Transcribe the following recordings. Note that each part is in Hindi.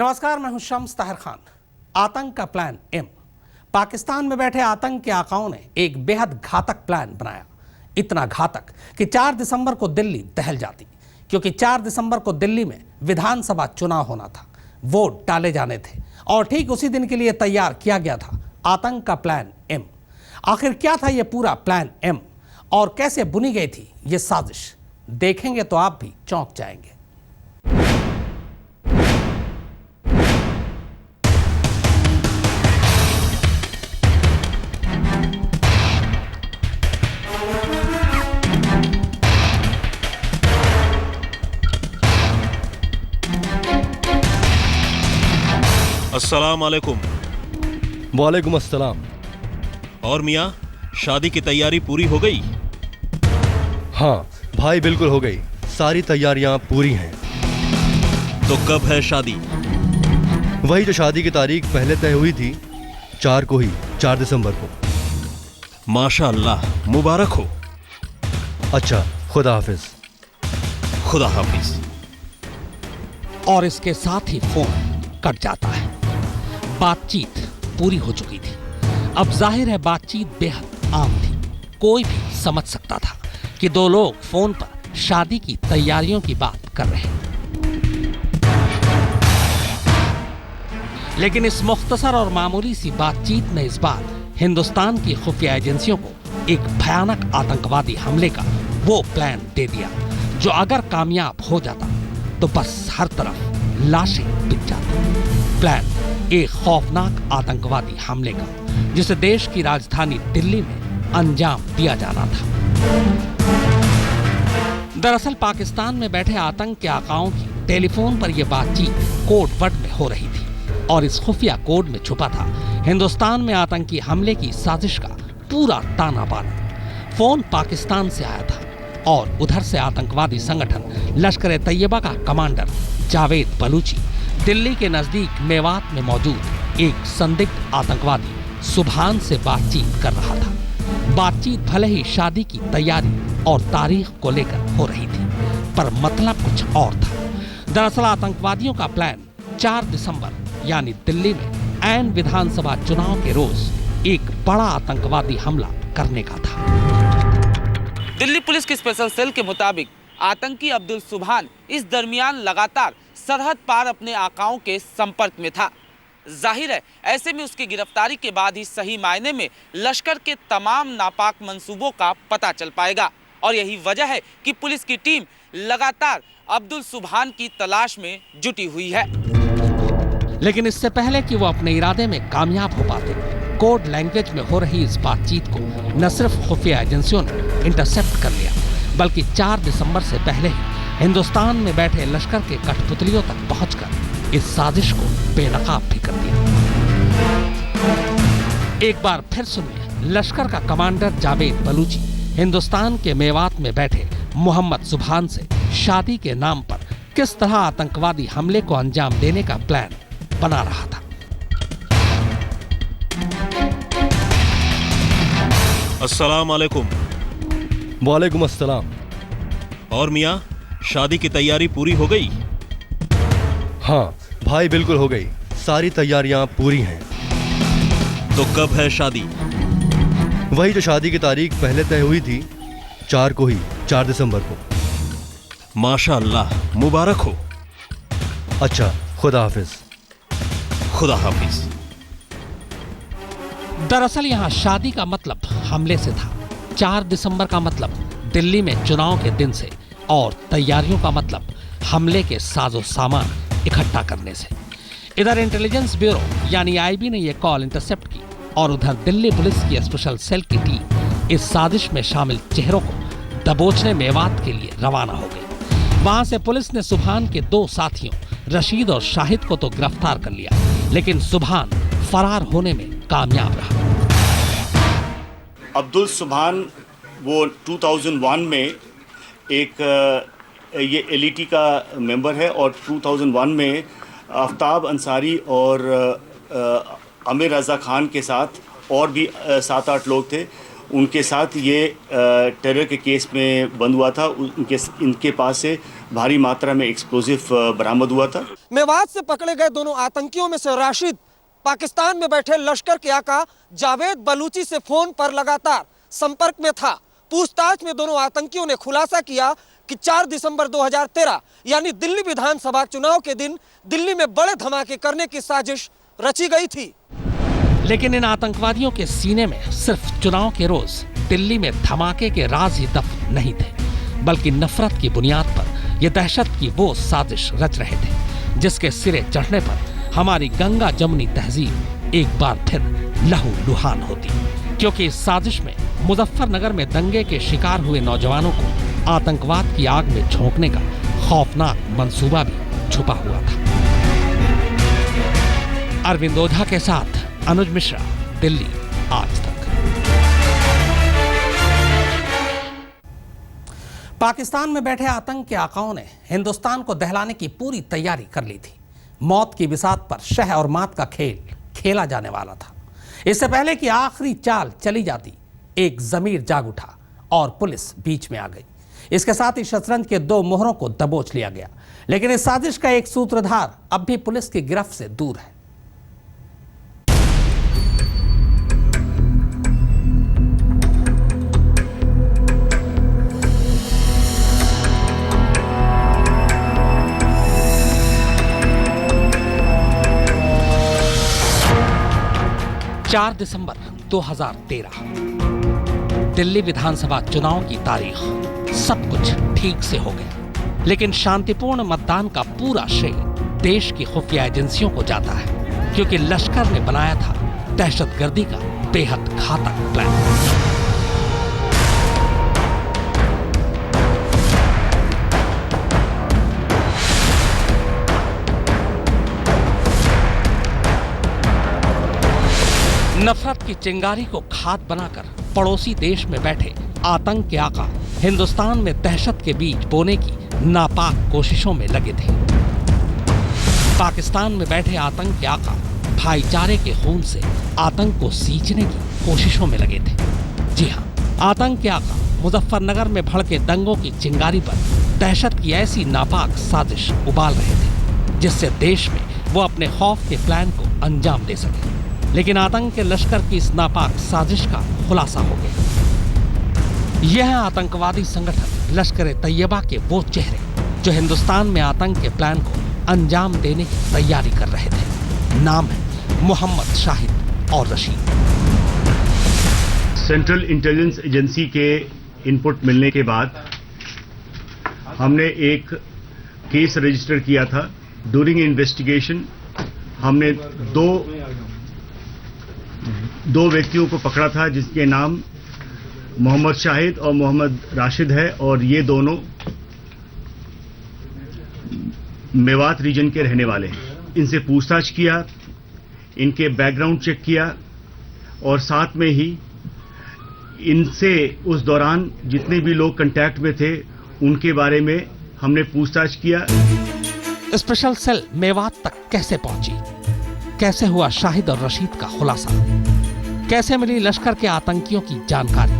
नमस्कार, मैं हूं शम्स ताहिर खान। आतंक का प्लान एम। पाकिस्तान में बैठे आतंक के आकाओं ने एक बेहद घातक प्लान बनाया, इतना घातक कि 4 दिसंबर को दिल्ली दहल जाती, क्योंकि 4 दिसंबर को दिल्ली में विधानसभा चुनाव होना था, वोट डाले जाने थे और ठीक उसी दिन के लिए तैयार किया गया था आतंक का प्लान एम। आखिर क्या था यह पूरा प्लान एम और कैसे बुनी गई थी ये साजिश, देखेंगे तो आप भी चौंक जाएंगे। अस्सलाम वालेकुम। वालेकुम अस्सलाम। और मियाँ, शादी की तैयारी पूरी हो गई? हाँ भाई, बिल्कुल हो गई, सारी तैयारियां पूरी हैं। तो कब है शादी? वही जो शादी की तारीख पहले तय हुई थी, 4 को ही, 4 दिसंबर को। माशाअल्लाह, मुबारक हो। अच्छा, खुदा हाफिज। खुदा हाफिज। और इसके साथ ही फोन कट जाता है। बातचीत पूरी हो चुकी थी। अब जाहिर है बातचीत बेहद आम थी, कोई भी समझ सकता था कि दो लोग फोन पर शादी की तैयारियों की बात कर रहे हैं। लेकिन इस मुख्तसर और मामूली सी बातचीत ने इस बार हिंदुस्तान की खुफिया एजेंसियों को एक भयानक आतंकवादी हमले का वो प्लान दे दिया, जो अगर कामयाब हो जाता तो बस हर तरफ लाशें बिक जाती। प्लान एक खौफनाक आतंकवादी हमले का, जिसे देश की राजधानी दिल्ली में अंजाम दिया जाना था। दरअसल पाकिस्तान में बैठे आतंक के आकाओं की टेलीफोन पर यह बातचीत कोड वर्ड में हो रही थी और इस खुफिया कोड में छुपा था हिंदुस्तान में आतंकी हमले की साजिश का पूरा ताना बाना। फोन पाकिस्तान से आया था और उधर से आतंकवादी संगठन लश्कर तैयबा का कमांडर जावेद बलूची दिल्ली के नजदीक मेवात में मौजूद एक संदिग्ध आतंकवादी सुभान से बातचीत कर रहा था। बातचीत भले ही शादी की तैयारी और तारीख को लेकर हो रही थी, पर मतलब कुछ और था। दरअसल आतंकवादियों का प्लान 4 दिसंबर यानी दिल्ली में ऐन विधानसभा चुनाव के रोज एक बड़ा आतंकवादी हमला करने का था। दिल्ली पुलिस की स्पेशल सेल के मुताबिक आतंकी अब्दुल सुभान इस दरमियान लगातार सरहद पार अपने आकाओं के संपर्क में था। जाहिर है ऐसे में उसकी गिरफ्तारी के बाद ही सही मायने में लश्कर के तमाम नापाक मंसूबों का पता चल पाएगा और यही वजह है कि पुलिस की टीम लगातार अब्दुल सुभान की तलाश में जुटी हुई है। लेकिन इससे पहले कि वो अपने इरादे में कामयाब हो पाते, कोड लैंग्वेज में हो रही इस बातचीत को न सिर्फ खुफिया एजेंसियों ने इंटरसेप्ट कर लिया, बल्कि 4 दिसंबर से पहले ही हिंदुस्तान में बैठे लश्कर के कठपुतलियों तक पहुंचकर इस साजिश को बेनकाब भी कर दिया। एक बार फिर सुनिए लश्कर का कमांडर जावेद बलूची हिंदुस्तान के मेवात में बैठे मोहम्मद सुभान से शादी के नाम पर किस तरह आतंकवादी हमले को अंजाम देने का प्लान बना रहा था। अस्सलाम वालेकुम। वालेकुम अस्सलाम। और मियाँ, शादी की तैयारी पूरी हो गई? हाँ भाई, बिल्कुल हो गई, सारी तैयारियां पूरी हैं। तो कब है शादी? वही जो शादी की तारीख पहले तय हुई थी, 4 को ही, 4 दिसंबर को। माशाअल्लाह, मुबारक हो। अच्छा, खुदा हाफिज। खुदा हाफिज। दरअसल यहाँ शादी का मतलब हमले से था, 4 दिसंबर का मतलब दिल्ली में चुनाव के दिन से और तैयारियों का मतलब हमले के साजो सामान इकट्ठा करने से। इधर इंटेलिजेंस ब्यूरो यानी आईबी ने यह कॉल इंटरसेप्ट की और उधर दिल्ली पुलिस की स्पेशल सेल की टीम इस साजिश में शामिल चेहरों को दबोचने मेवात के लिए रवाना हो गई। वहां से पुलिस ने सुभान के 2 साथियों रशीद और शाहिद को तो गिरफ्तार कर लिया, लेकिन सुभान फरार होने में कामयाब रहा। अब्दुल सुभान वो 2001 में एक ये एलईटी का मेंबर है और 2001 में आफ्ताब अंसारी और आमिर रज़ा खान के साथ और भी 7-8 लोग थे, उनके साथ ये टेरर के केस में बंद हुआ था। इनके पास से भारी मात्रा में एक्सप्लोजिव बरामद हुआ था। मेवात से पकड़े गए दोनों आतंकियों में से राशिद पाकिस्तान में बैठे लश्कर के आका जावेद बलूची से फोन पर लगातार संपर्क में था। पूछताछ में दोनों आतंकियों ने खुलासा किया कि 4 दिसंबर 2013 यानी दिल्ली विधानसभा चुनाव के दिन दिल्ली में बड़े धमाके करने की साजिश रची गई थी। लेकिन इन आतंकवादियों के सीने में सिर्फ चुनाव के रोज दिल्ली में धमाके के राज ही दफन नहीं थे, बल्कि नफरत की बुनियाद पर यह दहशत की वो साजिश रच रहे थे जिसके सिरे चढ़ने पर हमारी गंगा जमुनी तहजीब एक बार फिर लहू लुहान होती, क्योंकि इस साजिश में मुजफ्फरनगर में दंगे के शिकार हुए नौजवानों को आतंकवाद की आग में झोंकने का खौफनाक मंसूबा भी छुपा हुआ था। अरविंद ओझा के साथ अनुज मिश्रा, दिल्ली आज तक। पाकिस्तान में बैठे आतंक के आकाओं ने हिंदुस्तान को दहलाने की पूरी तैयारी कर ली थी। मौत की बिसात पर शह और मात का खेल खेला जाने वाला था। इससे पहले कि आखिरी चाल चली जाती, एक ज़मीर जाग उठा और पुलिस बीच में आ गई। इसके साथ ही शतरंज के 2 मोहरों को दबोच लिया गया, लेकिन इस साजिश का एक सूत्रधार अब भी पुलिस की गिरफ्त से दूर है। चार दिसंबर 2013 दिल्ली विधानसभा चुनाव की तारीख। सब कुछ ठीक से हो गया, लेकिन शांतिपूर्ण मतदान का पूरा श्रेय देश की खुफिया एजेंसियों को जाता है, क्योंकि लश्कर ने बनाया था दहशतगर्दी का बेहद घातक प्लान। नफरत की चिंगारी को खाद बनाकर पड़ोसी देश में बैठे आतंक के आका हिंदुस्तान में दहशत के बीज बोने की नापाक कोशिशों में लगे थे। पाकिस्तान में बैठे आतंक के आका भाईचारे के खून से आतंक को सींचने की कोशिशों में लगे थे। जी हाँ, आतंक के आका मुजफ्फरनगर में भड़के दंगों की चिंगारी पर दहशत की ऐसी नापाक साजिश उबाल रहे थे जिससे देश में वो अपने खौफ के प्लान को अंजाम दे सके। लेकिन आतंक के लश्कर की इस नापाक साजिश का खुलासा हो गया। यह आतंकवादी संगठन लश्कर तैयबा के वो चेहरे जो हिंदुस्तान में आतंक के प्लान को अंजाम देने की तैयारी कर रहे थे। नाम है मोहम्मद शाहिद और रशीद। सेंट्रल इंटेलिजेंस एजेंसी के इनपुट मिलने के बाद हमने एक केस रजिस्टर किया था। ड्यूरिंग इन्वेस्टिगेशन हमने दो व्यक्तियों को पकड़ा था जिसके नाम मोहम्मद शाहिद और मोहम्मद राशिद है, और ये दोनों मेवात रीजन के रहने वाले हैं। इनसे पूछताछ किया, इनके बैकग्राउंड चेक किया, और साथ में ही इनसे उस दौरान जितने भी लोग कांटेक्ट में थे उनके बारे में हमने पूछताछ किया। स्पेशल सेल मेवात तक कैसे पहुंची? कैसे हुआ शाहिद और रशीद का खुलासा? कैसे मिली लश्कर के आतंकियों की जानकारी?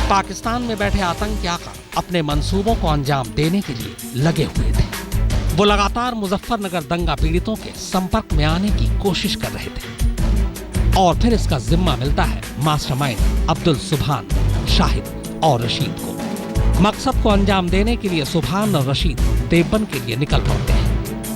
पाकिस्तान में बैठे आतंक के आका अपने मंसूबों को अंजाम देने के लिए लगे हुए थे। वो लगातार मुजफ्फरनगर दंगा पीड़ितों के संपर्क में आने की कोशिश कर रहे थे, और फिर इसका जिम्मा मिलता है मास्टरमाइंड अब्दुल सुभान, शाहिद और रशीद को। मकसद को अंजाम देने के लिए सुभान और रशीद देवबंद के लिए निकल पड़ते हैं।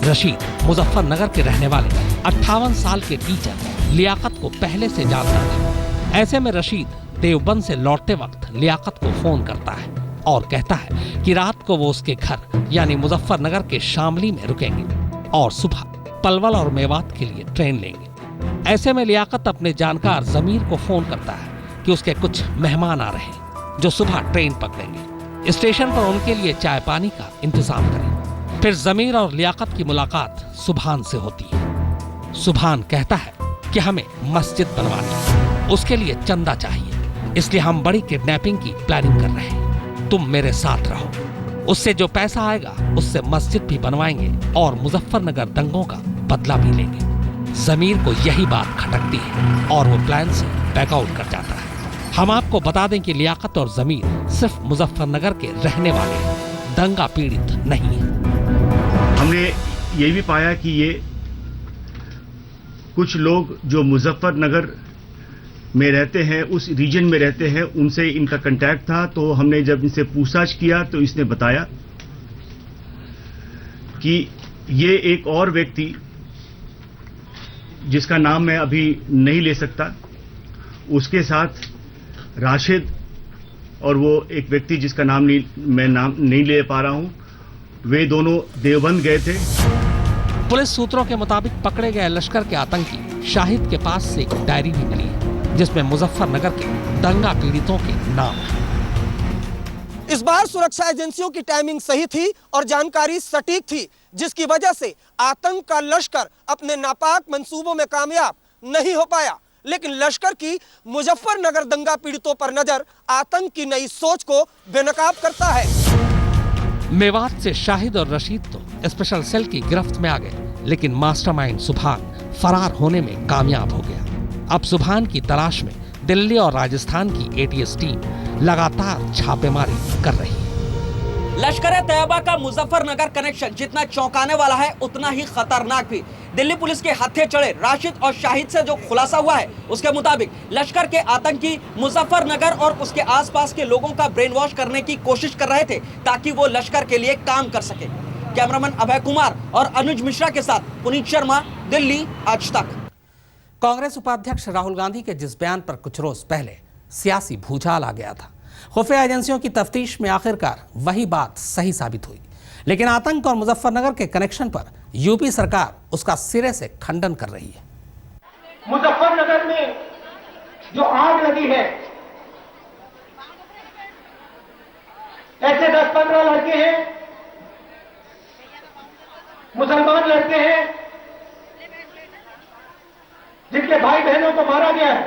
रशीद मुजफ्फरनगर के रहने वाले 58 साल के टीचर लियाकत को पहले से जानता था। ऐसे में रशीद देवबंद से लौटते वक्त लियाकत को फोन करता है और कहता है कि रात को वो उसके घर यानी मुजफ्फरनगर के शामली में रुकेंगे और सुबह पलवल और मेवात के लिए ट्रेन लेंगे। ऐसे में लियाकत अपने जानकार जमीर को फोन करता है कि उसके कुछ मेहमान आ रहे हैं जो सुबह ट्रेन पकड़ेंगे। स्टेशन पर उनके लिए चाय पानी का इंतजाम करें। फिर जमीर और लियाकत की मुलाकात सुभान से होती है। सुभान कहता है कि हमें मस्जिद बनवानी है, उसके लिए चंदा चाहिए, इसलिए हम बड़ी किडनैपिंग की प्लानिंग कर रहे हैं, तुम मेरे साथ रहो। उससे जो पैसा आएगा उससे मस्जिद भी बनवाएंगे और मुजफ्फरनगर दंगों का बदला भी लेंगे। जमीर को यही बात खटकती है और वो प्लान से बैकआउट कर जाता है। हम आपको बता दें कि लियाकत और जमीर सिर्फ मुजफ्फरनगर के रहने वाले हैं, दंगा पीड़ित नहीं है। हमने ये भी पाया कि ये कुछ लोग जो मुजफ्फरनगर में रहते हैं, उस रीजन में रहते हैं, उनसे इनका कांटेक्ट था। तो हमने जब इनसे पूछताछ किया तो इसने बताया कि ये एक और व्यक्ति, जिसका नाम मैं अभी नहीं ले सकता, उसके साथ राशिद और वो एक व्यक्ति जिसका नाम नहीं ले पा रहा हूं, वे दोनों देवबंद गए थे। पुलिस सूत्रों के मुताबिक पकड़े गए लश्कर के आतंकी शाहिद के पास से एक डायरी भी मिली है, जिसमें मुजफ्फरनगर के दंगा पीड़ितों के नाम हैं। इस बार सुरक्षा एजेंसियों की टाइमिंग सही थी और जानकारी सटीक थी, जिसकी वजह से आतंक का लश्कर अपने नापाक मंसूबों में कामयाब नहीं हो पाया। लेकिन लश्कर की मुजफ्फरनगर दंगा पीड़ितों पर नजर आतंक की नई सोच को बेनकाब करता है। मेवात से शाहिद और रशीद तो स्पेशल सेल की गिरफ्त में आ गए, लेकिन मास्टरमाइंड सुभान फरार होने में कामयाब हो गया। अब सुभान की तलाश में दिल्ली और राजस्थान की एटीएस टीम लगातार छापेमारी कर रही है। लश्कर-ए-तैयबा का मुजफ्फरनगर कनेक्शन जितना चौंकाने वाला है, उतना ही खतरनाक भी। दिल्ली पुलिस के हत्थे चढ़े राशिद और शाहिद से जो खुलासा हुआ है, उसके मुताबिक लश्कर के आतंकी मुजफ्फरनगर और उसके आसपास के लोगों का ब्रेन वॉश करने की कोशिश कर रहे थे, ताकि वो लश्कर के लिए काम कर सके। कैमरामैन अभय कुमार और अनुज मिश्रा के साथ पुनीत शर्मा, दिल्ली, आज तक। कांग्रेस उपाध्यक्ष राहुल गांधी के जिस बयान पर कुछ रोज पहले सियासी भूचाल आ गया था, खुफिया एजेंसियों की तफ्तीश में आखिरकार वही बात सही साबित हुई। लेकिन आतंक और मुजफ्फरनगर के कनेक्शन पर यूपी सरकार उसका सिरे से खंडन कर रही है। मुजफ्फरनगर में जो आग लगी है, ऐसे 10-15 लड़के हैं, मुसलमान लड़के हैं, जिनके भाई बहनों को मारा गया है।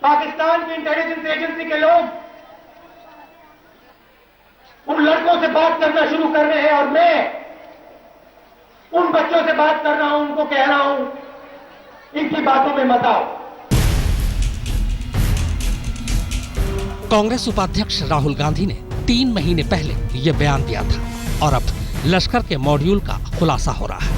पाकिस्तान की इंटेलिजेंस एजेंसी के लोग उन लड़कों से बात करना शुरू कर रहे हैं और मैं उन बच्चों से बात कर रहा हूं, उनको कह रहा हूं, इनकी बातों में मत आओ। कांग्रेस उपाध्यक्ष राहुल गांधी ने 3 महीने पहले यह बयान दिया था और अब लश्कर के मॉड्यूल का खुलासा हो रहा है।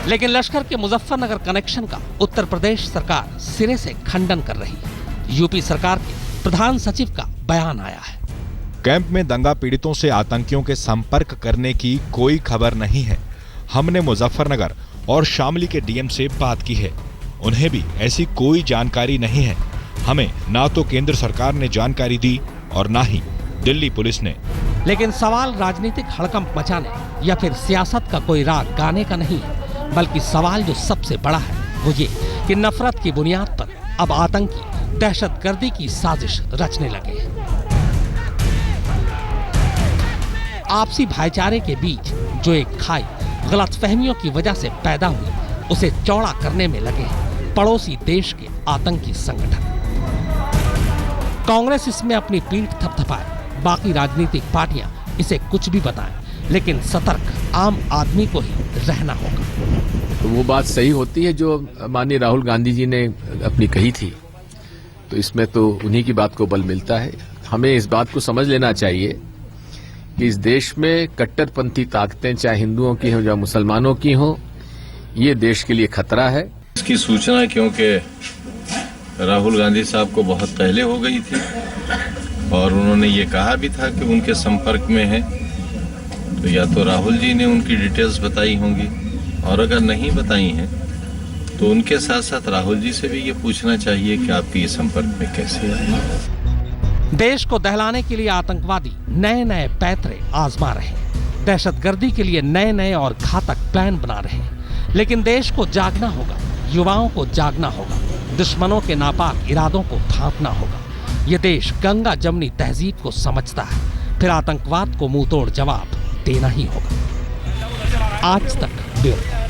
लेकिन लश्कर के मुजफ्फरनगर कनेक्शन का उत्तर प्रदेश सरकार सिरे से खंडन कर रही है। यूपी सरकार के प्रधान सचिव का बयान आया है। कैंप में दंगा पीड़ितों से आतंकियों के संपर्क करने की कोई खबर नहीं है। हमने मुजफ्फरनगर और शामली के डीएम से बात की है, उन्हें भी ऐसी कोई जानकारी नहीं है। हमें ना तो केंद्र सरकार ने जानकारी दी और ना ही दिल्ली पुलिस ने। लेकिन सवाल राजनीतिक हड़कंप मचाने या फिर सियासत का कोई राग गाने का नहीं है, बल्कि सवाल जो सबसे बड़ा है वो ये कि नफरत की बुनियाद पर अब आतंकी दहशतगर्दी की साजिश रचने लगे हैं। आपसी भाईचारे के बीच जो एक खाई गलतफहमियों की वजह से पैदा हुई, उसे चौड़ा करने में लगे हैं पड़ोसी देश के आतंकी संगठन। कांग्रेस इसमें अपनी पीठ थपथपाए, बाकी राजनीतिक पार्टियां इसे कुछ भी बताएं, लेकिन सतर्क आम आदमी को ही रहना होगा। तो वो बात सही होती है जो माननीय राहुल गांधी जी ने अपनी कही थी, तो इसमें तो उन्हीं की बात को बल मिलता है। हमें इस बात को समझ लेना चाहिए कि इस देश में कट्टरपंथी ताकतें, चाहे हिंदुओं की हों या मुसलमानों की हों, ये देश के लिए खतरा है। इसकी सूचना क्योंकि राहुल गांधी साहब को बहुत पहले हो गई थी और उन्होंने ये कहा भी था कि उनके संपर्क में है, तो या तो राहुल जी ने उनकी डिटेल्स बताई होंगी, और अगर नहीं बताई हैं तो उनके साथ साथ राहुल जी से भी ये पूछना चाहिए कि आपके ये संपर्क में कैसे आए। देश को दहलाने के लिए आतंकवादी नए नए पैतरे आजमा रहे हैं, दहशतगर्दी के लिए नए नए और घातक प्लान बना रहे हैं। लेकिन देश को जागना होगा, युवाओं को जागना होगा, दुश्मनों के नापाक इरादों को भांपना होगा। ये देश गंगा जमनी तहजीब को समझता है, फिर आतंकवाद को मुंहतोड़ जवाब देना ही होगा। आज तक ब्यूरो।